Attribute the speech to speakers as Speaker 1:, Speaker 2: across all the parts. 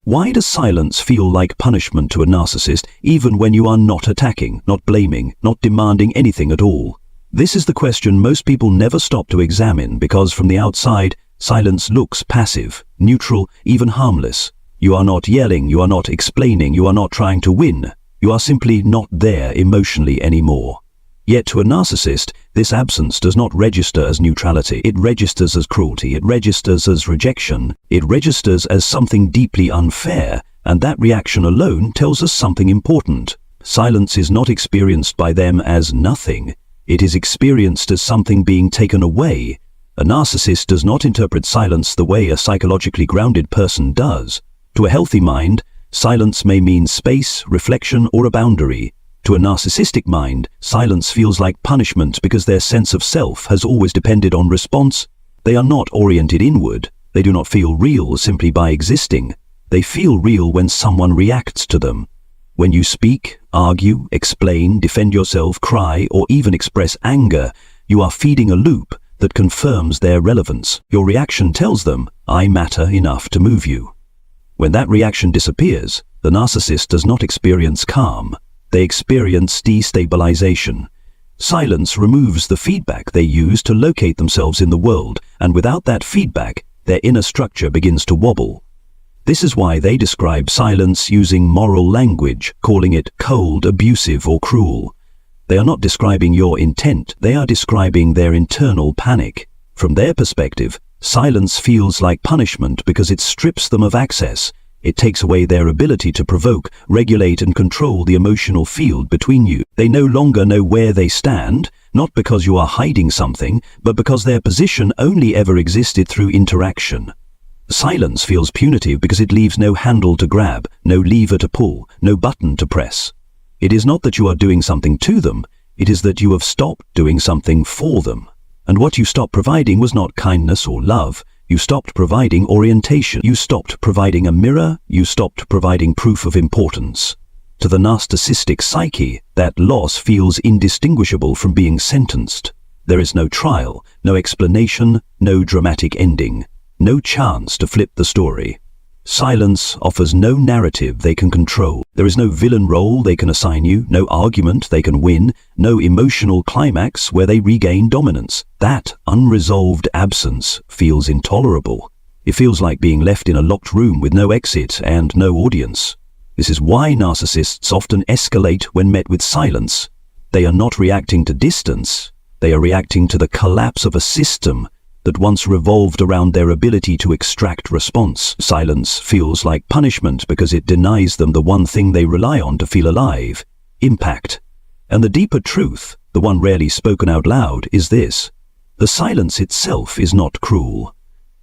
Speaker 1: Why does silence feel like punishment to a narcissist even when you are not attacking, not blaming, not demanding anything at all? This is the question most people never stop to examine because from the outside, silence looks passive, neutral, even harmless. You are not yelling, you are not explaining, you are not trying to win. You are simply not there emotionally anymore. Yet to a narcissist, this absence does not register as neutrality. It registers as cruelty. It registers as rejection. It registers as something deeply unfair, and that reaction alone tells us something important. Silence is not experienced by them as nothing. It is experienced as something being taken away. A narcissist does not interpret silence the way a psychologically grounded person does. To a healthy mind, silence may mean space, reflection, or a boundary. To a narcissistic mind, silence feels like punishment because their sense of self has always depended on response. They are not oriented inward. They do not feel real simply by existing. They feel real when someone reacts to them. When you speak, argue, explain, defend yourself, cry, or even express anger, you are feeding a loop that confirms their relevance. Your reaction tells them, "I matter enough to move you." When that reaction disappears, the narcissist does not experience calm. They experience destabilization. Silence removes the feedback they use to locate themselves in the world, and without that feedback, their inner structure begins to wobble. This is why they describe silence using moral language, calling it cold, abusive, or cruel. They are not describing your intent, they are describing their internal panic. From their perspective, silence feels like punishment because it strips them of access. It takes away their ability to provoke, regulate, and control the emotional field between you. They no longer know where they stand, not because you are hiding something, but because their position only ever existed through interaction. Silence feels punitive because it leaves no handle to grab, no lever to pull, no button to press. It is not that you are doing something to them, it is that you have stopped doing something for them. And what you stopped providing was not kindness or love. You stopped providing orientation. You stopped providing a mirror. You stopped providing proof of importance. To the narcissistic psyche, that loss feels indistinguishable from being sentenced. There is no trial, no explanation, no dramatic ending, no chance to flip the story. Silence offers no narrative they can control. There is no villain role they can assign you, no argument they can win, no emotional climax where they regain dominance. That unresolved absence feels intolerable. It feels like being left in a locked room with no exit and no audience. This is why narcissists often escalate when met with silence. They are not reacting to distance. They are reacting to the collapse of a system that once revolved around their ability to extract response. Silence feels like punishment because it denies them the one thing they rely on to feel alive: impact. And the deeper truth, the one rarely spoken out loud, is this: the silence itself is not cruel.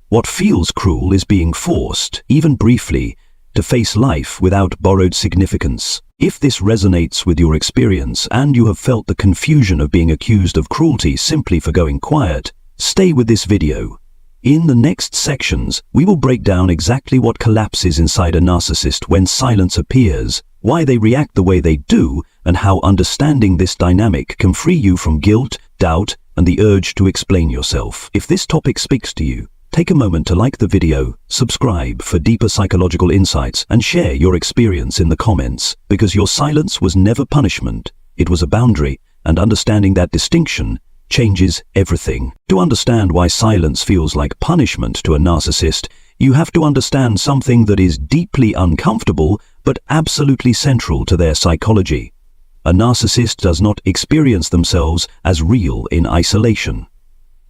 Speaker 1: What feels cruel is being forced, even briefly, to face life without borrowed significance. If this resonates with your experience and you have felt the confusion of being accused of cruelty simply for going quiet, stay with this video. In the next sections, we will break down exactly what collapses inside a narcissist when silence appears, why they react the way they do, and how understanding this dynamic can free you from guilt, doubt, and the urge to explain yourself. If this topic speaks to you, take a moment to like the video, subscribe for deeper psychological insights, and share your experience in the comments, because your silence was never punishment, it was a boundary, and understanding that distinction changes everything. To understand why silence feels like punishment to a narcissist, you have to understand something that is deeply uncomfortable but absolutely central to their psychology. A narcissist does not experience themselves as real in isolation.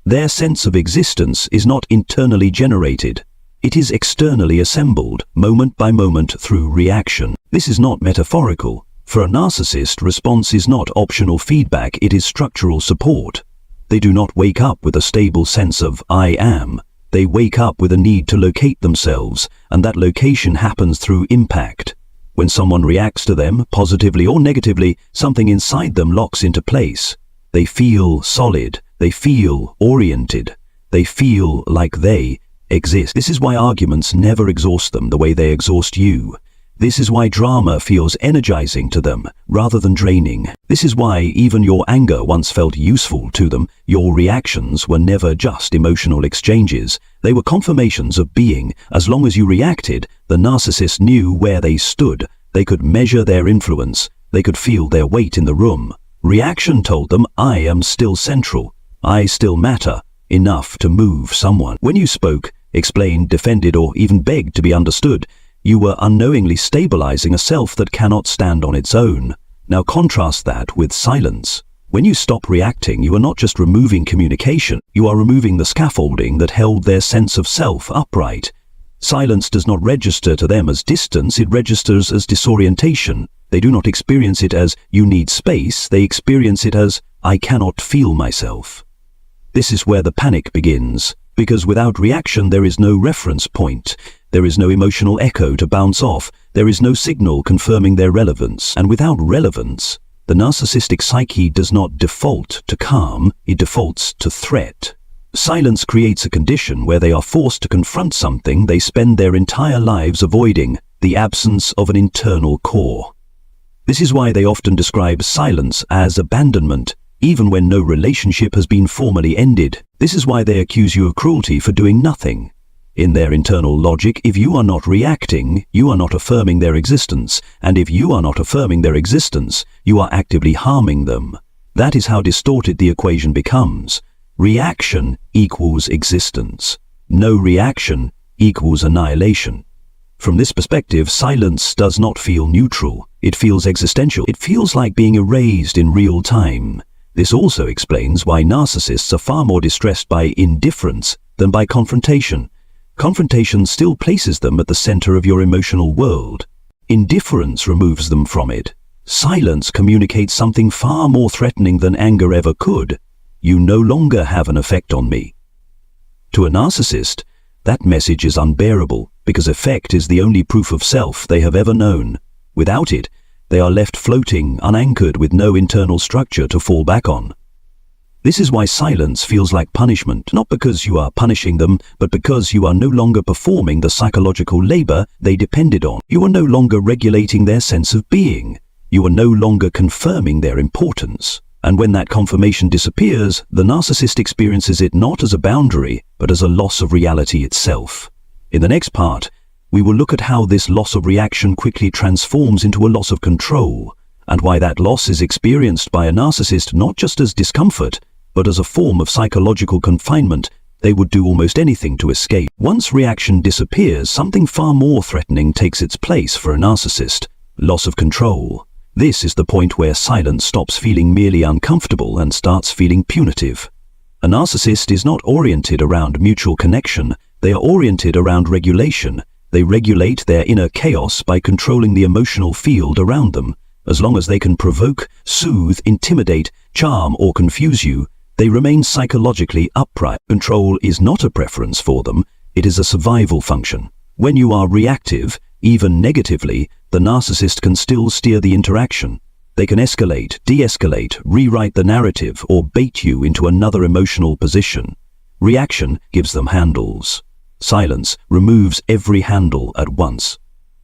Speaker 1: Their sense of existence is not internally generated. It is externally assembled, moment by moment through reaction. This is not metaphorical. For a narcissist, response is not optional feedback, it is structural support. They do not wake up with a stable sense of "I am." They wake up with a need to locate themselves, and that location happens through impact. When someone reacts to them, positively or negatively, something inside them locks into place. They feel solid, they feel oriented, they feel like they exist. This is why arguments never exhaust them the way they exhaust you. This is why drama feels energizing to them, rather than draining. This is why even your anger once felt useful to them. Your reactions were never just emotional exchanges. They were confirmations of being. As long as you reacted, the narcissist knew where they stood. They could measure their influence. They could feel their weight in the room. Reaction told them, I am still central. I still matter. Enough to move someone. When you spoke, explained, defended, or even begged to be understood, you were unknowingly stabilizing a self that cannot stand on its own. Now contrast that with silence. When you stop reacting, you are not just removing communication, you are removing the scaffolding that held their sense of self upright. Silence does not register to them as distance, it registers as disorientation. They do not experience it as, you need space, they experience it as, I cannot feel myself. This is where the panic begins, because without reaction there is no reference point. There is no emotional echo to bounce off. There is no signal confirming their relevance. And without relevance, the narcissistic psyche does not default to calm, it defaults to threat. Silence creates a condition where they are forced to confront something they spend their entire lives avoiding, the absence of an internal core. This is why they often describe silence as abandonment, even when no relationship has been formally ended. This is why they accuse you of cruelty for doing nothing. In their internal logic, if you are not reacting, you are not affirming their existence, and if you are not affirming their existence, you are actively harming them. That is how distorted the equation becomes. Reaction equals existence. No reaction equals annihilation. From this perspective, silence does not feel neutral. It feels existential. It feels like being erased in real time. This also explains why narcissists are far more distressed by indifference than by confrontation. Confrontation still places them at the center of your emotional world. Indifference removes them from it. Silence communicates something far more threatening than anger ever could. You no longer have an effect on me. To a narcissist, that message is unbearable, because effect is the only proof of self they have ever known. Without it, they are left floating, unanchored, with no internal structure to fall back on. This is why silence feels like punishment, not because you are punishing them, but because you are no longer performing the psychological labor they depended on. You are no longer regulating their sense of being. You are no longer confirming their importance. And when that confirmation disappears, the narcissist experiences it not as a boundary, but as a loss of reality itself. In the next part, we will look at how this loss of reaction quickly transforms into a loss of control, and why that loss is experienced by a narcissist not just as discomfort, but as a form of psychological confinement. They would do almost anything to escape. Once reaction disappears, something far more threatening takes its place for a narcissist: loss of control. This is the point where silence stops feeling merely uncomfortable and starts feeling punitive. A narcissist is not oriented around mutual connection, they are oriented around regulation. They regulate their inner chaos by controlling the emotional field around them. As long as they can provoke, soothe, intimidate, charm, or confuse you, they remain psychologically upright. Control is not a preference for them, it is a survival function. When you are reactive, even negatively, the narcissist can still steer the interaction. They can escalate, de-escalate, rewrite the narrative, or bait you into another emotional position. Reaction gives them handles. Silence removes every handle at once.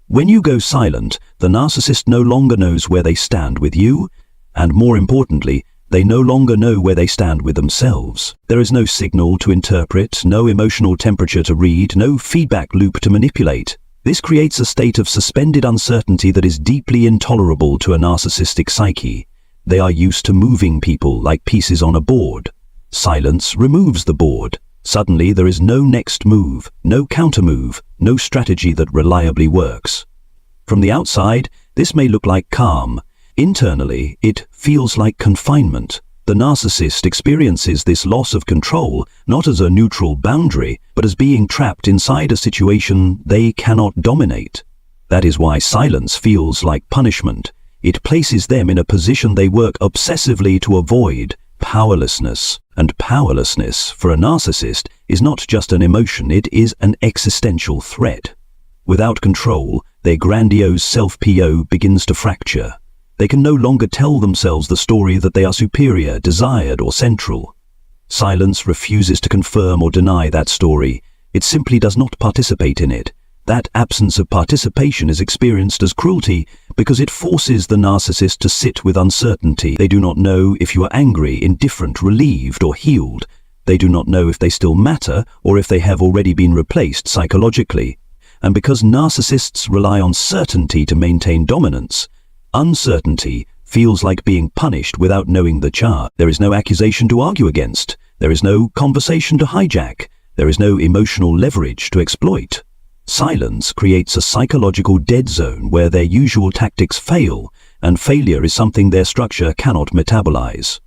Speaker 1: When you go silent, the narcissist no longer knows where they stand with you, and more importantly, they no longer know where they stand with themselves. There is no signal to interpret, no emotional temperature to read, no feedback loop to manipulate. This creates a state of suspended uncertainty that is deeply intolerable to a narcissistic psyche. They are used to moving people like pieces on a board. Silence removes the board. Suddenly there is no next move, no countermove, no strategy that reliably works. From the outside, this may look like calm. Internally, it feels like confinement. The narcissist experiences this loss of control not as a neutral boundary, but as being trapped inside a situation they cannot dominate. That is why silence feels like punishment. It places them in a position they work obsessively to avoid: powerlessness. And powerlessness, for a narcissist, is not just an emotion, it is an existential threat. Without control, their grandiose self-PO begins to fracture. They can no longer tell themselves the story that they are superior, desired, or central. Silence refuses to confirm or deny that story. It simply does not participate in it. That absence of participation is experienced as cruelty because it forces the narcissist to sit with uncertainty. They do not know if you are angry, indifferent, relieved, or healed. They do not know if they still matter or if they have already been replaced psychologically. And because narcissists rely on certainty to maintain dominance, uncertainty feels like being punished without knowing the charge. There is no accusation to argue against. There is no conversation to hijack. There is no emotional leverage to exploit. Silence creates a psychological dead zone where their usual tactics fail, and failure is something their structure cannot metabolize.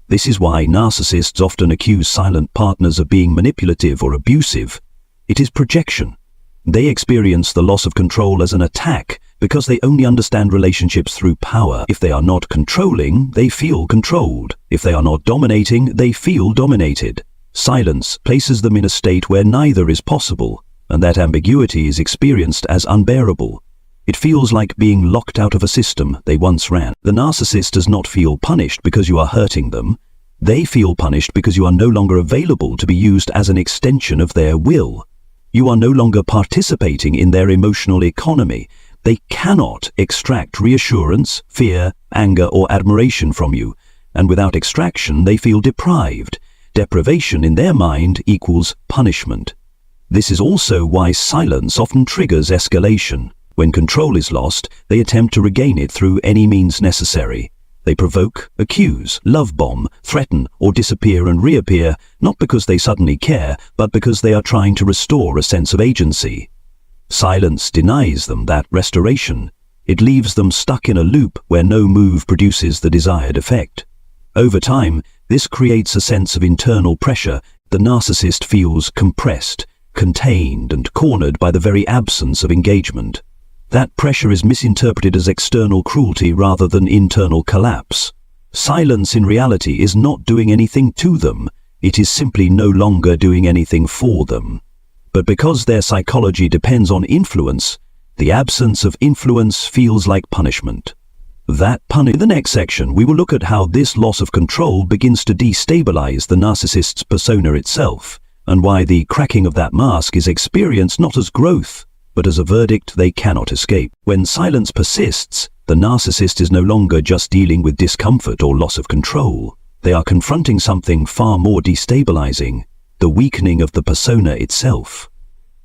Speaker 1: This is why narcissists often accuse silent partners of being manipulative or abusive. It is projection. They experience the loss of control as an attack because they only understand relationships through power. If they are not controlling, they feel controlled. If they are not dominating, they feel dominated. Silence places them in a state where neither is possible, and that ambiguity is experienced as unbearable. It feels like being locked out of a system they once ran. The narcissist does not feel punished because you are hurting them. They feel punished because you are no longer available to be used as an extension of their will. You are no longer participating in their emotional economy. They cannot extract reassurance, fear, anger, or admiration from you, and without extraction they feel deprived. Deprivation in their mind equals punishment. This is also why silence often triggers escalation. When control is lost, they attempt to regain it through any means necessary. They provoke, accuse, love bomb, threaten, or disappear and reappear, not because they suddenly care, but because they are trying to restore a sense of agency. Silence denies them that restoration. It leaves them stuck in a loop where no move produces the desired effect. Over time, this creates a sense of internal pressure. The narcissist feels compressed, contained, and cornered by the very absence of engagement. That pressure is misinterpreted as external cruelty rather than internal collapse. Silence in reality is not doing anything to them. It is simply no longer doing anything for them. But because their psychology depends on influence, the absence of influence feels like punishment. In the next section, we will look at how this loss of control begins to destabilize the narcissist's persona itself, and why the cracking of that mask is experienced not as growth, but as a verdict they cannot escape. When silence persists, the narcissist is no longer just dealing with discomfort or loss of control. They are confronting something far more destabilizing, the weakening of the persona itself.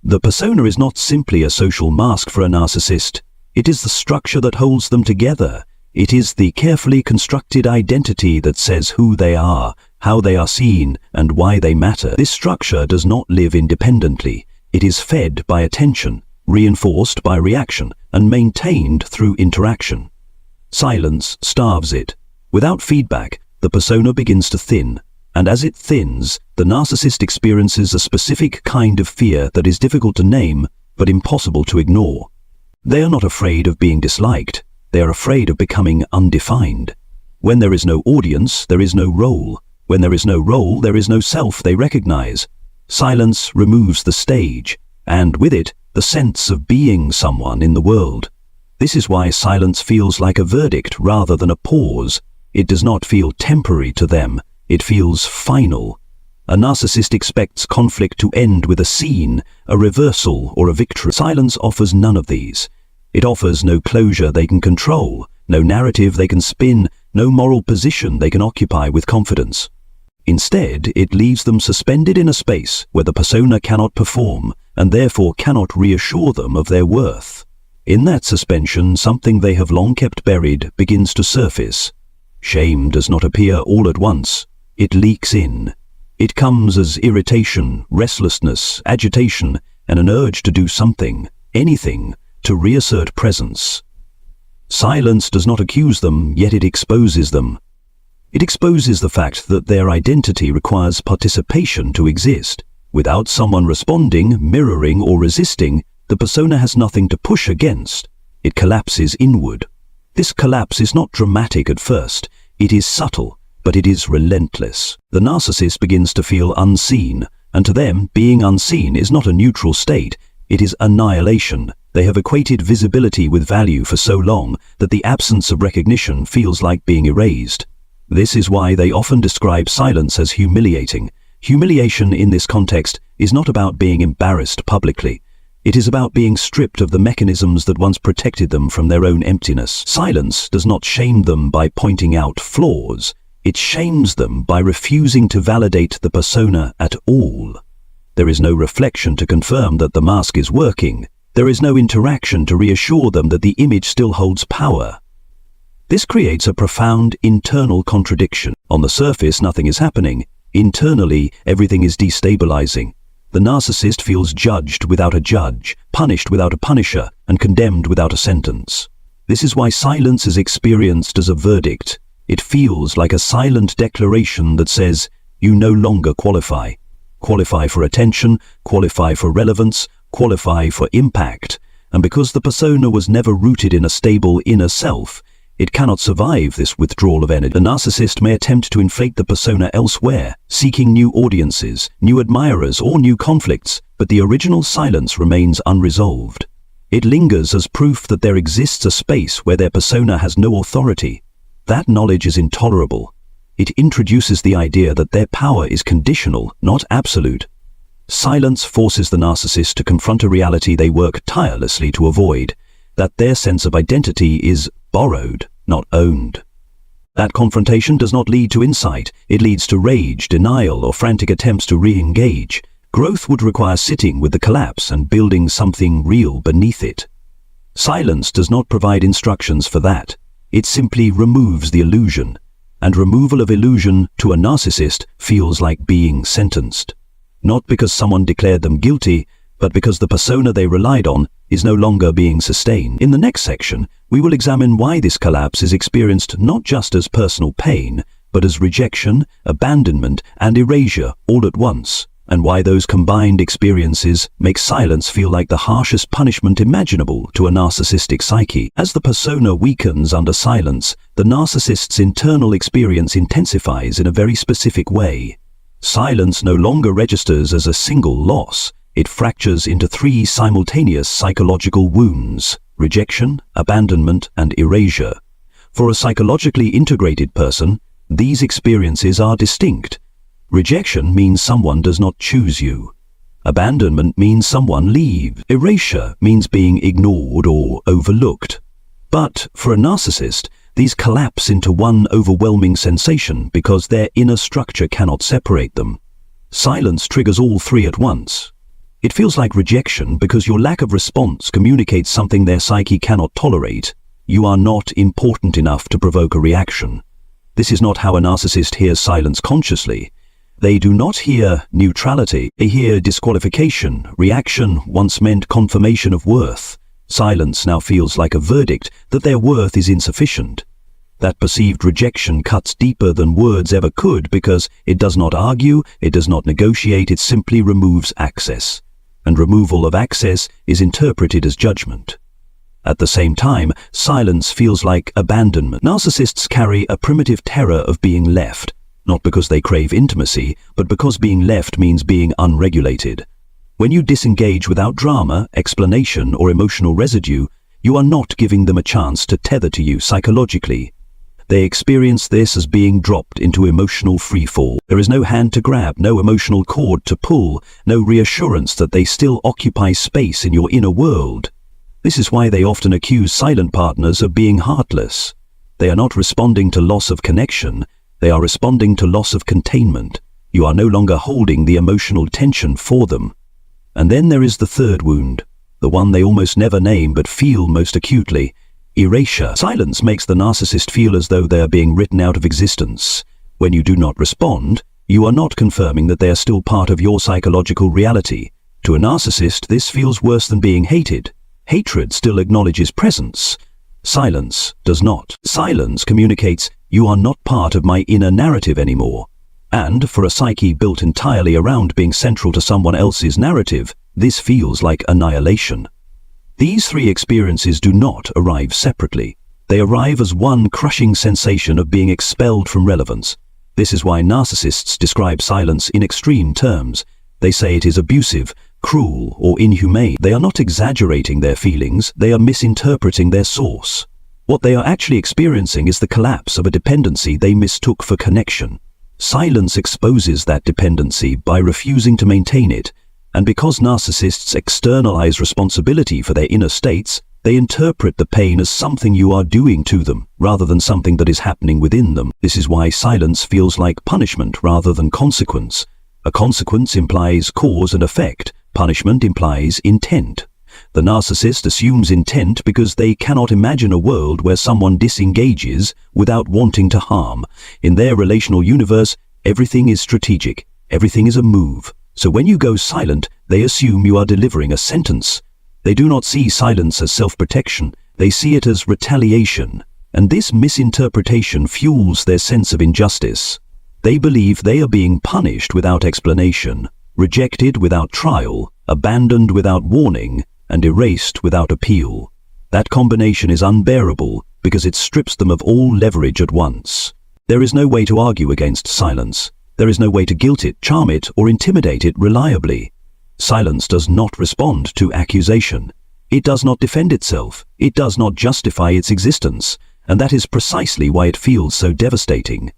Speaker 1: The persona is not simply a social mask for a narcissist. It is the structure that holds them together. It is the carefully constructed identity that says who they are, how they are seen, and why they matter. This structure does not live independently. It is fed by attention, reinforced by reaction, and maintained through interaction. Silence starves it. Without feedback, the persona begins to thin, and as it thins, the narcissist experiences a specific kind of fear that is difficult to name, but impossible to ignore. They are not afraid of being disliked. They are afraid of becoming undefined. When there is no audience, there is no role. When there is no role, there is no self they recognize. Silence removes the stage, and with it, the sense of being someone in the world. This is why silence feels like a verdict rather than a pause. It does not feel temporary to them. It feels final. A narcissist expects conflict to end with a scene, a reversal, or a victory. Silence offers none of these. It offers no closure they can control, no narrative they can spin, no moral position they can occupy with confidence. Instead, it leaves them suspended in a space where the persona cannot perform, and therefore cannot reassure them of their worth. In that suspension, something they have long kept buried begins to surface. Shame does not appear all at once. It leaks in. It comes as irritation, restlessness, agitation, and an urge to do something, anything, to reassert presence. Silence does not accuse them, yet it exposes them. It exposes the fact that their identity requires participation to exist. Without someone responding, mirroring, or resisting, the persona has nothing to push against. It collapses inward. This collapse is not dramatic at first. It is subtle, but it is relentless. The narcissist begins to feel unseen, and to them, being unseen is not a neutral state. It is annihilation. They have equated visibility with value for so long that the absence of recognition feels like being erased. This is why they often describe silence as humiliating. Humiliation in this context is not about being embarrassed publicly. It is about being stripped of the mechanisms that once protected them from their own emptiness. Silence does not shame them by pointing out flaws. It shames them by refusing to validate the persona at all. There is no reflection to confirm that the mask is working. There is no interaction to reassure them that the image still holds power. This creates a profound internal contradiction. On the surface, nothing is happening. Internally, everything is destabilizing. The narcissist feels judged without a judge, punished without a punisher, and condemned without a sentence. This is why silence is experienced as a verdict. It feels like a silent declaration that says, you no longer qualify. Qualify for attention, qualify for relevance, qualify for impact. And because the persona was never rooted in a stable inner self, it cannot survive this withdrawal of energy. The narcissist may attempt to inflate the persona elsewhere, seeking new audiences, new admirers, or new conflicts, but the original silence remains unresolved. It lingers as proof that there exists a space where their persona has no authority. That knowledge is intolerable. It introduces the idea that their power is conditional, not absolute. Silence forces the narcissist to confront a reality they work tirelessly to avoid, that their sense of identity is borrowed, not owned. That confrontation does not lead to insight. It leads to rage, denial, or frantic attempts to re-engage. Growth would require sitting with the collapse and building something real beneath it. Silence does not provide instructions for that. It simply removes the illusion. And removal of illusion to a narcissist feels like being sentenced. Not because someone declared them guilty, but because the persona they relied on is no longer being sustained. In the next section, we will examine why this collapse is experienced not just as personal pain, but as rejection, abandonment, and erasure all at once, and why those combined experiences make silence feel like the harshest punishment imaginable to a narcissistic psyche. As the persona weakens under silence, the narcissist's internal experience intensifies in a very specific way. Silence no longer registers as a single loss. It fractures into three simultaneous psychological wounds: rejection, abandonment, and erasure. For a psychologically integrated person, these experiences are distinct. Rejection means someone does not choose you. Abandonment means someone leaves. Erasure means being ignored or overlooked. But for a narcissist, these collapse into one overwhelming sensation because their inner structure cannot separate them. Silence triggers all three at once. It feels like rejection because your lack of response communicates something their psyche cannot tolerate. You are not important enough to provoke a reaction. This is not how a narcissist hears silence consciously. They do not hear neutrality. They hear disqualification. Reaction once meant confirmation of worth. Silence now feels like a verdict that their worth is insufficient. That perceived rejection cuts deeper than words ever could because it does not argue, it does not negotiate, it simply removes access. And removal of access is interpreted as judgment. At the same time, silence feels like abandonment. Narcissists carry a primitive terror of being left, not because they crave intimacy, but because being left means being unregulated. When you disengage without drama, explanation, or emotional residue, you are not giving them a chance to tether to you psychologically. They experience this as being dropped into emotional freefall. There is no hand to grab, no emotional cord to pull, no reassurance that they still occupy space in your inner world. This is why they often accuse silent partners of being heartless. They are not responding to loss of connection, they are responding to loss of containment. You are no longer holding the emotional tension for them. And then there is the third wound, the one they almost never name but feel most acutely. Erasure. Silence makes the narcissist feel as though they are being written out of existence. When you do not respond, you are not confirming that they are still part of your psychological reality. To a narcissist, this feels worse than being hated. Hatred still acknowledges presence. Silence does not. Silence communicates, you are not part of my inner narrative anymore. And for a psyche built entirely around being central to someone else's narrative, this feels like annihilation. These three experiences do not arrive separately. They arrive as one crushing sensation of being expelled from relevance. This is why narcissists describe silence in extreme terms. They say it is abusive, cruel, or inhumane. They are not exaggerating their feelings, they are misinterpreting their source. What they are actually experiencing is the collapse of a dependency they mistook for connection. Silence exposes that dependency by refusing to maintain it. And because narcissists externalize responsibility for their inner states, they interpret the pain as something you are doing to them, rather than something that is happening within them. This is why silence feels like punishment rather than consequence. A consequence implies cause and effect. Punishment implies intent. The narcissist assumes intent because they cannot imagine a world where someone disengages without wanting to harm. In their relational universe, everything is strategic. Everything is a move. So when you go silent, they assume you are delivering a sentence. They do not see silence as self-protection. They see it as retaliation. And this misinterpretation fuels their sense of injustice. They believe they are being punished without explanation, rejected without trial, abandoned without warning, and erased without appeal. That combination is unbearable because it strips them of all leverage at once. There is no way to argue against silence. There is no way to guilt it, charm it, or intimidate it reliably. Silence does not respond to accusation. It does not defend itself. It does not justify its existence. And that is precisely why it feels so devastating.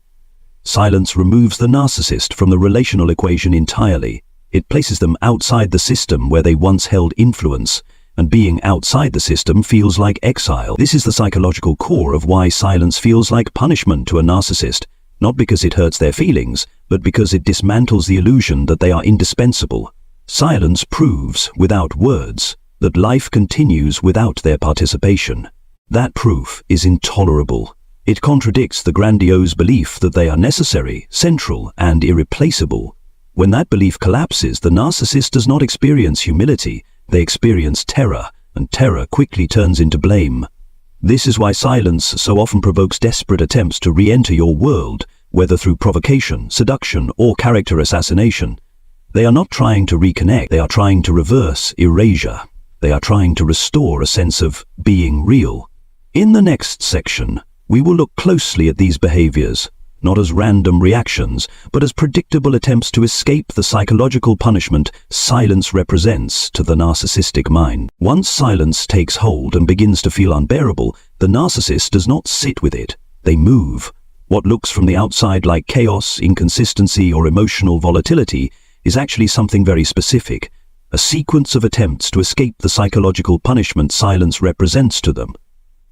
Speaker 1: Silence removes the narcissist from the relational equation entirely. It places them outside the system where they once held influence, and being outside the system feels like exile. This is the psychological core of why silence feels like punishment to a narcissist, not because it hurts their feelings, but because it dismantles the illusion that they are indispensable. Silence proves, without words, that life continues without their participation. That proof is intolerable. It contradicts the grandiose belief that they are necessary, central, and irreplaceable. When that belief collapses, the narcissist does not experience humility, they experience terror, and terror quickly turns into blame. This is why silence so often provokes desperate attempts to re-enter your world, whether through provocation, seduction, or character assassination. They are not trying to reconnect, they are trying to reverse erasure. They are trying to restore a sense of being real. In the next section, we will look closely at these behaviors, not as random reactions, but as predictable attempts to escape the psychological punishment silence represents to the narcissistic mind. Once silence takes hold and begins to feel unbearable, the narcissist does not sit with it. They move. What looks from the outside like chaos, inconsistency, or emotional volatility is actually something very specific, a sequence of attempts to escape the psychological punishment silence represents to them.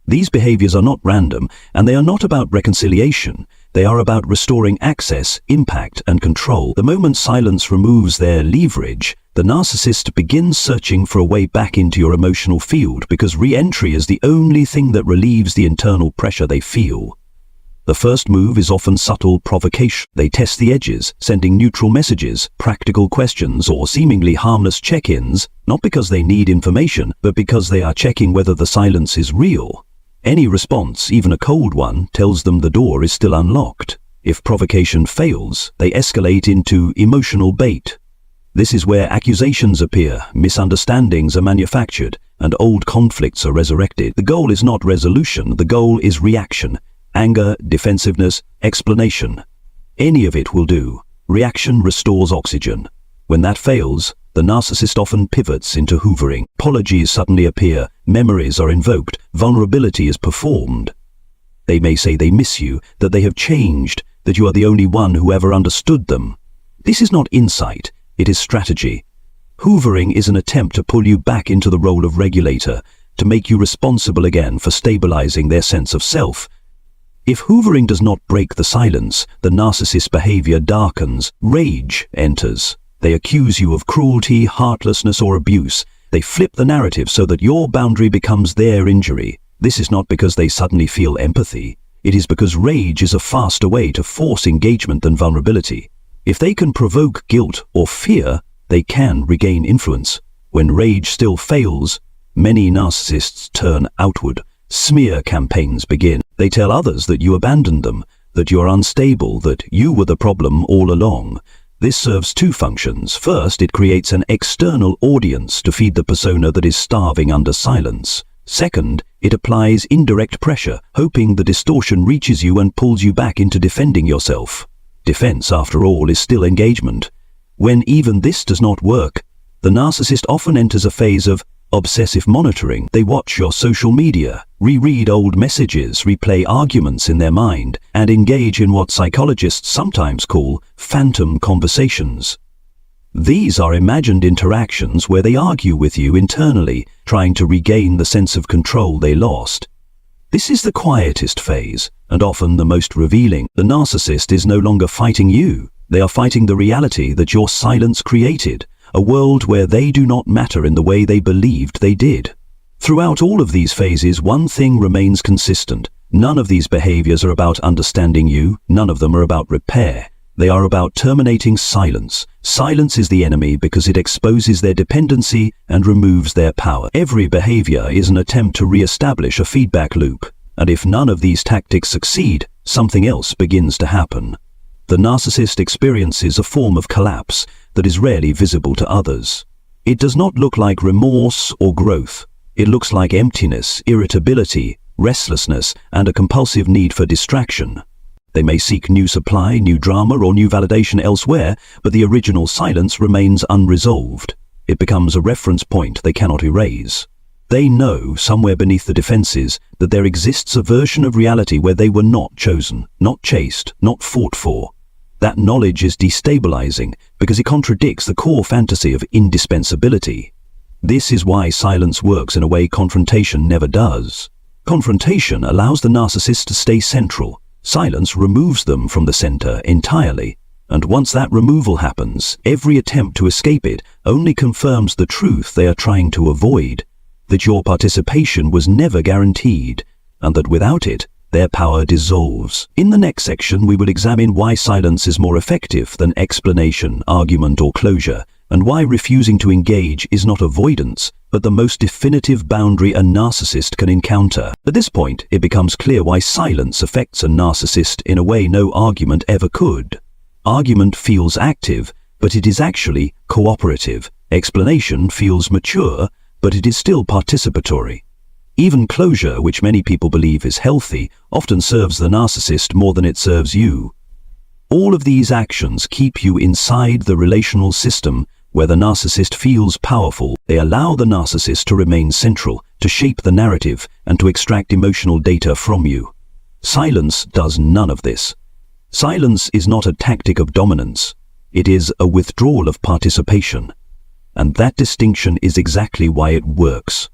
Speaker 1: These behaviors are not random, and they are not about reconciliation. They are about restoring access, impact, and control. The moment silence removes their leverage, the narcissist begins searching for a way back into your emotional field because re-entry is the only thing that relieves the internal pressure they feel. The first move is often subtle provocation. They test the edges, sending neutral messages, practical questions, or seemingly harmless check-ins, not because they need information, but because they are checking whether the silence is real. Any response, even a cold one, tells them the door is still unlocked. If provocation fails, they escalate into emotional bait. This is where accusations appear, misunderstandings are manufactured, and old conflicts are resurrected. The goal is not resolution, the goal is reaction. Anger, defensiveness, explanation. Any of it will do. Reaction restores oxygen. When that fails, the narcissist often pivots into hoovering. Apologies suddenly appear, memories are invoked, vulnerability is performed. They may say they miss you, that they have changed, that you are the only one who ever understood them. This is not insight, it is strategy. Hoovering is an attempt to pull you back into the role of regulator, to make you responsible again for stabilizing their sense of self. If hoovering does not break the silence, the narcissist's behavior darkens, rage enters. They accuse you of cruelty, heartlessness, or abuse. They flip the narrative so that your boundary becomes their injury. This is not because they suddenly feel empathy. It is because rage is a faster way to force engagement than vulnerability. If they can provoke guilt or fear, they can regain influence. When rage still fails, many narcissists turn outward. Smear campaigns begin. They tell others that you abandoned them, that you are unstable, that you were the problem all along. This serves two functions. First, it creates an external audience to feed the persona that is starving under silence. Second, it applies indirect pressure, hoping the distortion reaches you and pulls you back into defending yourself. Defense, after all, is still engagement. When even this does not work, the narcissist often enters a phase of obsessive monitoring. They watch your social media, reread old messages, replay arguments in their mind, and engage in what psychologists sometimes call phantom conversations. These are imagined interactions where they argue with you internally, trying to regain the sense of control they lost. This is the quietest phase, and often the most revealing. The narcissist is no longer fighting you. They are fighting the reality that your silence created, a world where they do not matter in the way they believed they did. Throughout all of these phases, one thing remains consistent. None of these behaviors are about understanding you. None of them are about repair. They are about terminating silence. Silence is the enemy because it exposes their dependency and removes their power. Every behavior is an attempt to re-establish a feedback loop, and if none of these tactics succeed, something else begins to happen. The narcissist experiences a form of collapse that is rarely visible to others. It does not look like remorse or growth. It looks like emptiness, irritability, restlessness, and a compulsive need for distraction. They may seek new supply, new drama, or new validation elsewhere, but the original silence remains unresolved. It becomes a reference point they cannot erase. They know, somewhere beneath the defenses, that there exists a version of reality where they were not chosen, not chased, not fought for. That knowledge is destabilizing because it contradicts the core fantasy of indispensability. This is why silence works in a way confrontation never does. Confrontation allows the narcissist to stay central. Silence removes them from the center entirely, and once that removal happens, every attempt to escape it only confirms the truth they are trying to avoid, that your participation was never guaranteed, and that without it, their power dissolves. In the next section, we will examine why silence is more effective than explanation, argument, or closure, and why refusing to engage is not avoidance, but the most definitive boundary a narcissist can encounter. At this point, it becomes clear why silence affects a narcissist in a way no argument ever could. Argument feels active, but it is actually cooperative. Explanation feels mature, but it is still participatory. Even closure, which many people believe is healthy, often serves the narcissist more than it serves you. All of these actions keep you inside the relational system where the narcissist feels powerful. They allow the narcissist to remain central, to shape the narrative, and to extract emotional data from you. Silence does none of this. Silence is not a tactic of dominance. It is a withdrawal of participation. And that distinction is exactly why it works.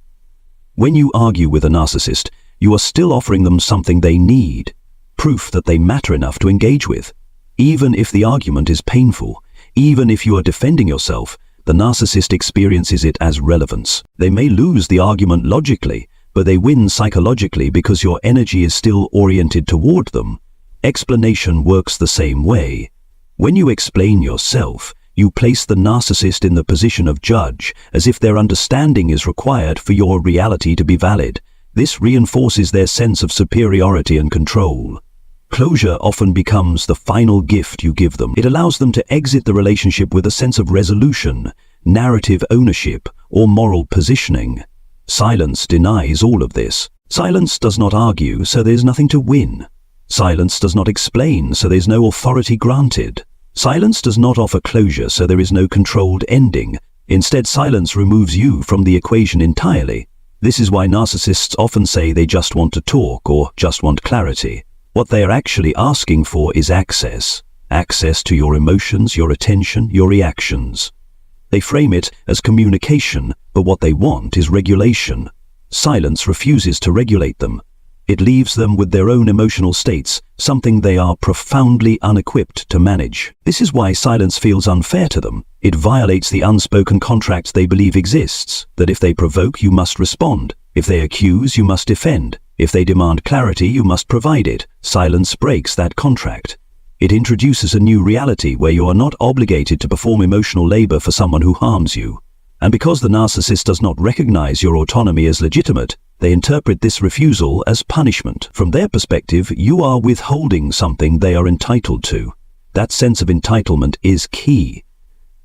Speaker 1: When you argue with a narcissist, you are still offering them something they need, proof that they matter enough to engage with. Even if the argument is painful, even if you are defending yourself, the narcissist experiences it as relevance. They may lose the argument logically, but they win psychologically because your energy is still oriented toward them. Explanation works the same way. When you explain yourself, you place the narcissist in the position of judge, as if their understanding is required for your reality to be valid. This reinforces their sense of superiority and control. Closure often becomes the final gift you give them. It allows them to exit the relationship with a sense of resolution, narrative ownership, or moral positioning. Silence denies all of this. Silence does not argue, so there's nothing to win. Silence does not explain, so there's no authority granted. Silence does not offer closure, so there is no controlled ending. Instead, silence removes you from the equation entirely. This is why narcissists often say they just want to talk or just want clarity. What they are actually asking for is access. Access to your emotions, your attention, your reactions. They frame it as communication, but what they want is regulation. Silence refuses to regulate them. It leaves them with their own emotional states, something they are profoundly unequipped to manage. This is why silence feels unfair to them. It violates the unspoken contract they believe exists, that if they provoke, you must respond. If they accuse, you must defend. If they demand clarity, you must provide it. Silence breaks that contract. It introduces a new reality where you are not obligated to perform emotional labor for someone who harms you. And because the narcissist does not recognize your autonomy as legitimate, they interpret this refusal as punishment. From their perspective, you are withholding something they are entitled to. That sense of entitlement is key.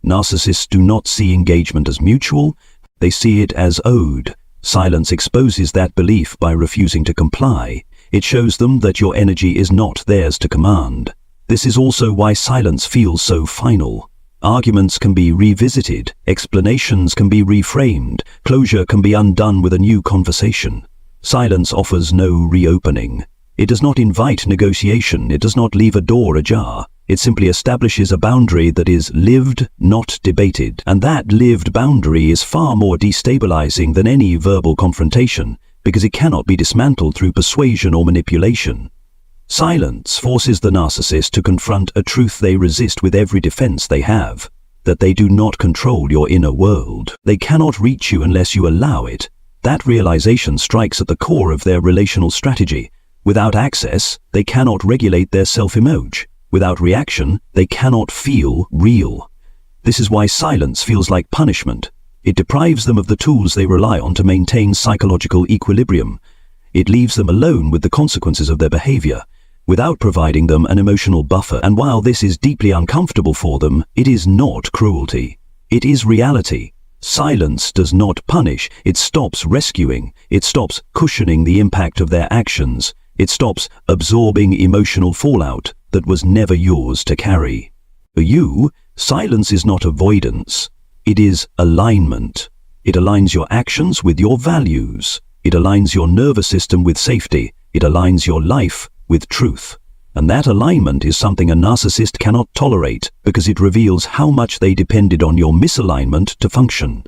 Speaker 1: Narcissists do not see engagement as mutual, they see it as owed. Silence exposes that belief by refusing to comply. It shows them that your energy is not theirs to command. This is also why silence feels so final. Arguments can be revisited, explanations can be reframed, closure can be undone with a new conversation. Silence offers no reopening. It does not invite negotiation, it does not leave a door ajar. It simply establishes a boundary that is lived, not debated. And that lived boundary is far more destabilizing than any verbal confrontation, because it cannot be dismantled through persuasion or manipulation. Silence forces the narcissist to confront a truth they resist with every defense they have, that they do not control your inner world. They cannot reach you unless you allow it. That realization strikes at the core of their relational strategy. Without access, they cannot regulate their self-image. Without reaction, they cannot feel real. This is why silence feels like punishment. It deprives them of the tools they rely on to maintain psychological equilibrium. It leaves them alone with the consequences of their behavior, without providing them an emotional buffer. And while this is deeply uncomfortable for them, it is not cruelty. It is reality. Silence does not punish. It stops rescuing. It stops cushioning the impact of their actions. It stops absorbing emotional fallout that was never yours to carry. For you, silence is not avoidance. It is alignment. It aligns your actions with your values. It aligns your nervous system with safety. It aligns your life with truth. And that alignment is something a narcissist cannot tolerate, because it reveals how much they depended on your misalignment to function.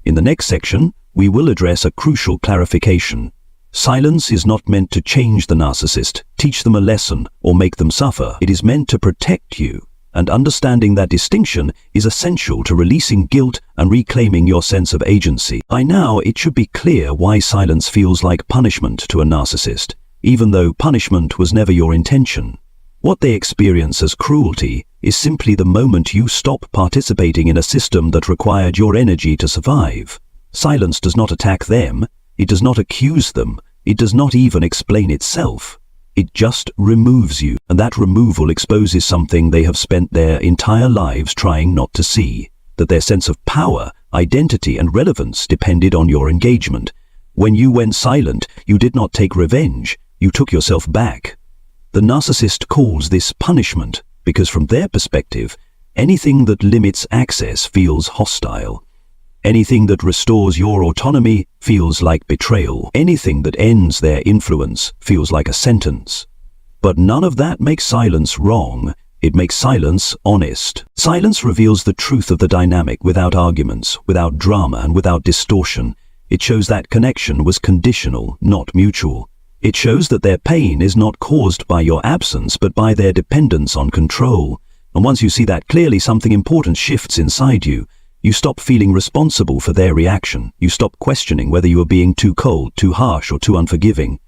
Speaker 1: In the next section, we will address a crucial clarification. Silence is not meant to change the narcissist, teach them a lesson, or make them suffer. It is meant to protect you, and understanding that distinction is essential to releasing guilt and reclaiming your sense of agency. By now, it should be clear why silence feels like punishment to a narcissist, even though punishment was never your intention. What they experience as cruelty is simply the moment you stop participating in a system that required your energy to survive. Silence does not attack them. It does not accuse them. It does not even explain itself. It just removes you, and that removal exposes something they have spent their entire lives trying not to see, that their sense of power, identity, and relevance depended on your engagement. When you went silent, you did not take revenge. You took yourself back. The narcissist calls this punishment because from their perspective, anything that limits access feels hostile. Anything that restores your autonomy feels like betrayal. Anything that ends their influence feels like a sentence. But none of that makes silence wrong. It makes silence honest. Silence reveals the truth of the dynamic without arguments, without drama, and without distortion. It shows that connection was conditional, not mutual. It shows that their pain is not caused by your absence, but by their dependence on control. And once you see that clearly, something important shifts inside you. You stop feeling responsible for their reaction. You stop questioning whether you are being too cold, too harsh, or too unforgiving.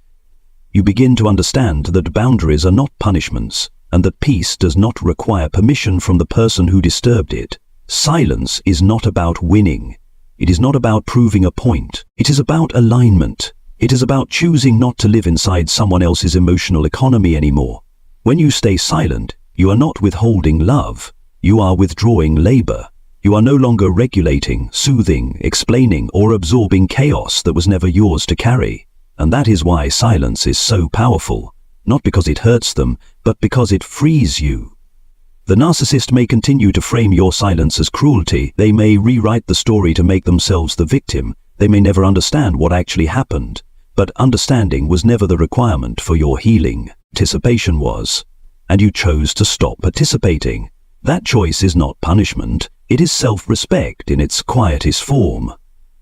Speaker 1: You begin to understand that boundaries are not punishments, and that peace does not require permission from the person who disturbed it. Silence is not about winning. It is not about proving a point. It is about alignment. It is about choosing not to live inside someone else's emotional economy anymore. When you stay silent, you are not withholding love. You are withdrawing labor. You are no longer regulating, soothing, explaining, or absorbing chaos that was never yours to carry. And that is why silence is so powerful. Not because it hurts them, but because it frees you. The narcissist may continue to frame your silence as cruelty. They may rewrite the story to make themselves the victim. They may never understand what actually happened. But understanding was never the requirement for your healing. Participation was. And you chose to stop participating. That choice is not punishment. It is self-respect in its quietest form.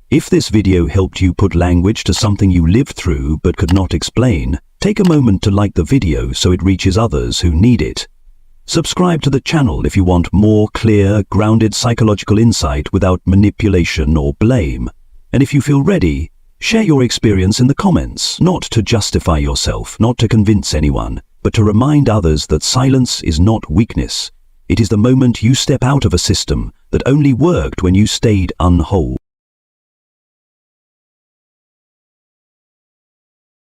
Speaker 1: If this video helped you put language to something you lived through but could not explain, take a moment to like the video so it reaches others who need it. Subscribe to the channel if you want more clear, grounded psychological insight without manipulation or blame. And if you feel ready, share your experience in the comments, not to justify yourself, not to convince anyone, but to remind others that silence is not weakness. It is the moment you step out of a system that only worked when you stayed unwhole.